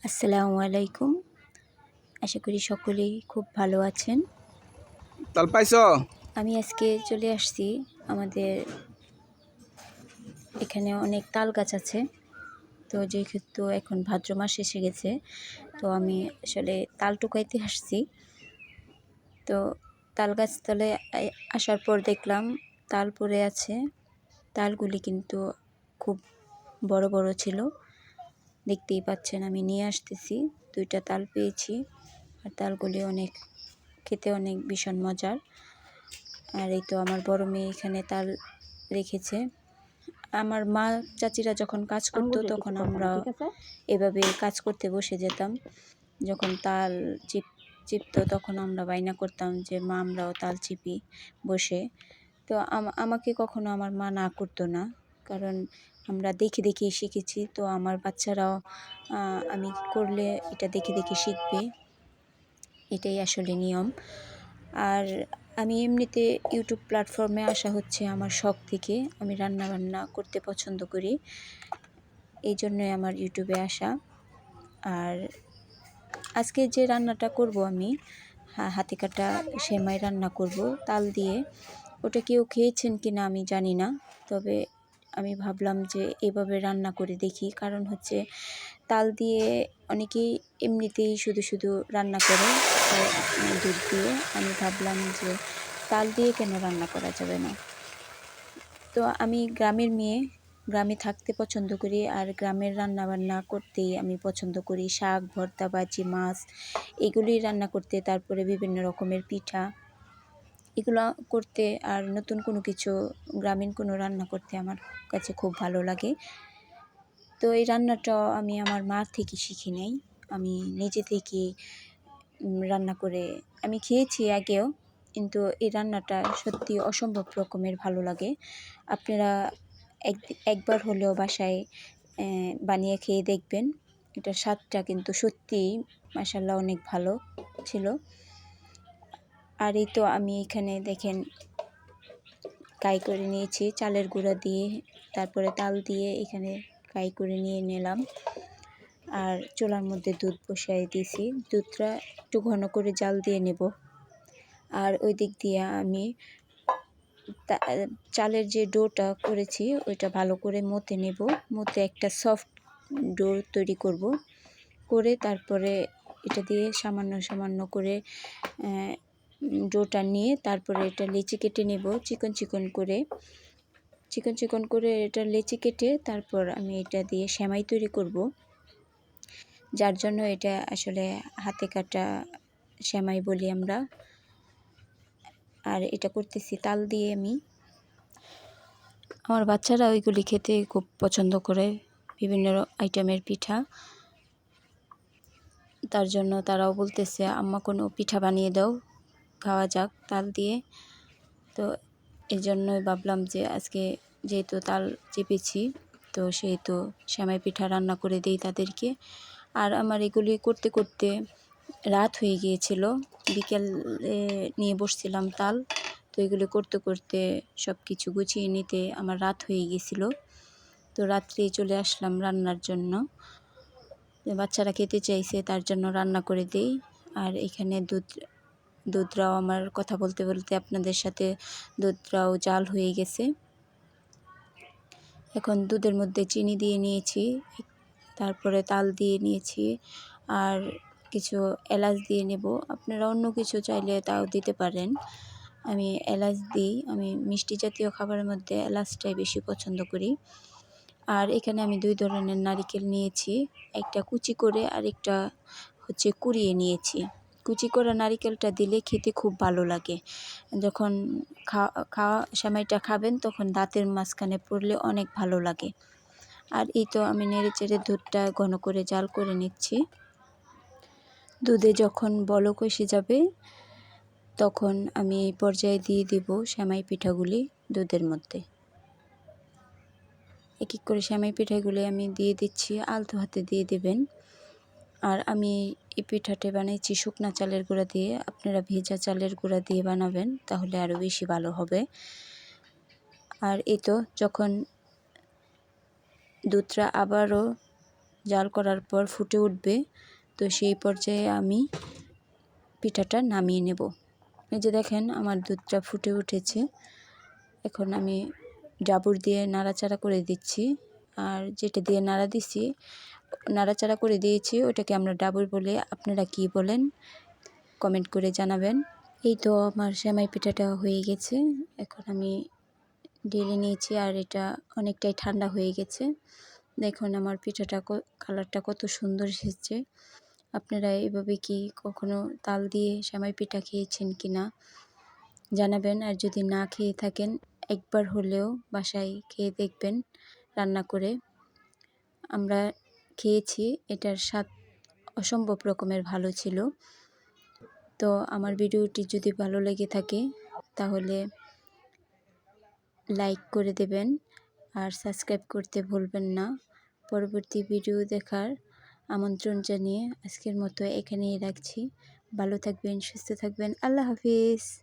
আসসালামু আলাইকুম। আশা করি সকলেই খুব ভালো আছেন। তাল পাইছো? আমি আজকে চলে আসছি আমাদের এখানে অনেক তাল গাছ আছে। তো যেহেতু এখন ভাদ্র মাস এসে গেছে, তো আমি আসলে তাল টুকাইতে আসছি। তো তাল গাছতলায় আসার পর দেখলাম তাল পড়ে আছে। তালগুলি কিন্তু খুব বড় বড় ছিল। দেখতেই পাচ্ছেন আমি নিয়ে আসতেছি। 2টা তাল পেয়েছি। আর তালগুলি খেতে অনেক ভীষণ মজার। আর এই তো আমার বড় মেয়ে এখানে তাল রেখেছে। আমার মা চাচিরা যখন কাজ করতো তখন আমরা এভাবে কাজ করতে বসে যেতাম। যখন তাল চিপতো তখন আমরা বায়না করতাম যে মা আমরাও তাল চিপি বসে। তো আমাকে কখনো আমার মা না করতো না, কারণ আমরা দেখে দেখে শিখেছি। তো আমার বাচ্চারাও আমি করলে এটা দেখে দেখে শিখবে, এটাই আসলে নিয়ম। আর আমি এমনিতে ইউটিউব প্ল্যাটফর্মে আসা হচ্ছে আমার শখ থেকে। আমি রান্নাবান্না করতে পছন্দ করি, এই জন্যই আমার ইউটিউবে আসা। আর আজকে যে রান্নাটা করব আমি হাতে কাটা সেমাই রান্না করব তাল দিয়ে। ওটা কেউ খেয়েছেন কিনা আমি জানি না, তবে আমি ভাবলাম যে এভাবে রান্না করে দেখি। কারণ হচ্ছে তাল দিয়ে অনেকেই এমনিতেই শুধু শুধু রান্না করে দুধ দিয়ে। আমি ভাবলাম যে তাল দিয়ে কেন রান্না করা যাবে না। তো আমি গ্রামের মেয়ে, গ্রামে থাকতে পছন্দ করি। আর গ্রামের রান্নাবান্না করতেই আমি পছন্দ করি। শাক, ভর্তা, ভাজি, মাছ এগুলি রান্না করতে, তারপরে বিভিন্ন রকমের পিঠা এগুলো করতে। আর নতুন কোনো কিছু, গ্রামীণ কোনো রান্না করতে আমার কাছে খুব ভালো লাগে। তো এই রান্নাটাও আমি আমার মা থেকে শিখি নাই, আমি নিজে থেকে রান্না করে আমি খেয়েছি আগেও, কিন্তু এই রান্নাটা সত্যি অসম্ভব রকমের ভালো লাগে। আপনারা একবার হলেও বাসায় বানিয়ে খেয়ে দেখবেন। এটার স্বাদটা কিন্তু সত্যিই মাশাআল্লাহ অনেক ভালো ছিল। আর এই তো আমি এখানে দেখেন কাই করে নিয়েছি চালের গুঁড়া দিয়ে, তারপরে তাল দিয়ে এখানে কাই করে নিয়ে নিলাম। আর চুলার মধ্যে দুধ বসাই দিয়েছি, দুধটা একটু ঘন করে জাল দিয়ে নেব। আর ওই দিক দিয়ে আমি চালের যে ডোটা করেছি ওইটা ভালো করে মথে নেব। মথে একটা সফট ডো তৈরি করব, করে তারপরে এটা দিয়ে সামান্য সামান্য করে ডোটা নিয়ে তারপরে এটা লেচি কেটে নেব চিকন চিকন করে এটা লেচি কেটে তারপর আমি এটা দিয়ে সেমাই তৈরি করব, যার জন্য এটা আসলে হাতে কাটা সেমাই বলি আমরা। আর এটা করতেছি তাল দিয়ে আমি। আমার বাচ্চারা ওইগুলি খেতে খুব পছন্দ করে, বিভিন্ন আইটেমের পিঠা। তার জন্য তারাও বলতেছে আম্মা কোনো পিঠা বানিয়ে দাও, খাওয়া যাক তাল দিয়ে। তো এই জন্যই ভাবলাম যে আজকে যেহেতু তাল চেপেছি, তো সেহেতু সেমাই পিঠা রান্না করে দিই তাদেরকে। আর আমার এগুলি করতে করতে রাত হয়ে গিয়েছিল, বিকেলে নিয়ে বসছিলাম তাল। তো এগুলি করতে করতে সব কিছু গুছিয়ে নিতে আমার রাত হয়ে গিয়েছিল। তো রাত্রে চলে আসলাম রান্নার জন্য। বাচ্চারা খেতে চাইছে, তার জন্য রান্না করে দিই। আর এখানে দুধটাও আমার কথা বলতে বলতে আপনাদের সাথে দুধটাও জাল হয়ে গেছে। এখন দুধের মধ্যে চিনি দিয়ে নিয়েছি, তারপরে তাল দিয়ে নিয়েছি, আর কিছু এলাচ দিয়ে নেব। আপনারা অন্য কিছু চাইলে তাও দিতে পারেন। আমি এলাচ দিই, আমি মিষ্টি জাতীয় খাবারের মধ্যে এলাচটাই বেশি পছন্দ করি। আর এখানে আমি 2 ধরনের নারিকেল নিয়েছি, একটা কুচি করে আর একটা হচ্ছে কুড়িয়ে নিয়েছি। কুচি করা নারিকেলটা দিলে খেতে খুব ভালো লাগে। যখন খাওয়া সেমাইটা খাবেন তখন দাঁতের মাঝখানে পড়লে অনেক ভালো লাগে। আর এই তো আমি নেড়েচেড়ে দুধটা ঘন করে জাল করে নিচ্ছি। দুধে যখন বলক এসে যাবে তখন আমি এই পর্যায়ে দিয়ে দিব সেমাই পিঠাগুলি দুধের মধ্যে। এক এক করে সেমাই পিঠাগুলি আমি দিয়ে দিচ্ছি, আলতো হাতে দিয়ে দেবেন। আর আমি এই পিঠাটি বানিয়েছি শুকনা চালের গুঁড়া দিয়ে, আপনারা ভেজা চালের গুঁড়া দিয়ে বানাবেন তাহলে আরও বেশি ভালো হবে। আর এই তো যখন দুধটা আবারও জাল করার পর ফুটে উঠবে, তো সেই পর্যায়ে আমি পিঠাটা নামিয়ে নেব। এই যে দেখেন আমার দুধটা ফুটে উঠেছে। এখন আমি ডাবুর দিয়ে নাড়াচাড়া করে দিচ্ছি। আর যেটা দিয়ে নাড়াচাড়া করে দিয়েছি ওটাকে আমরা ডাবুর বলে, আপনারা কি বলেন কমেন্ট করে জানাবেন। এই তো আমার সেমাই পিঠাটা হয়ে গেছে। এখন আমি ঢেলে নিয়েছি আর এটা অনেকটাই ঠান্ডা হয়ে গেছে। দেখুন আমার পিঠাটা কালারটা কত সুন্দর এসেছে। আপনারা এভাবে কি কখনো তাল দিয়ে সেমাই পিঠা খেয়েছেন কি না জানাবেন। আর যদি না খেয়ে থাকেন একবার হলেও বাসায় খেয়ে দেখবেন রান্না করে। আমরা খেয়েছি, এটার স্বাদ অসম্ভব রকমের ভালো ছিল। তো আমার ভিডিওটি যদি ভালো লেগে থাকে তাহলে লাইক করে দেবেন আর সাবস্ক্রাইব করতে ভুলবেন না। পরবর্তী ভিডিও দেখার আমন্ত্রণ জানিয়ে আজকের মতো এখানেই রাখছি। ভালো থাকবেন, সুস্থ থাকবেন। আল্লাহ হাফিজ।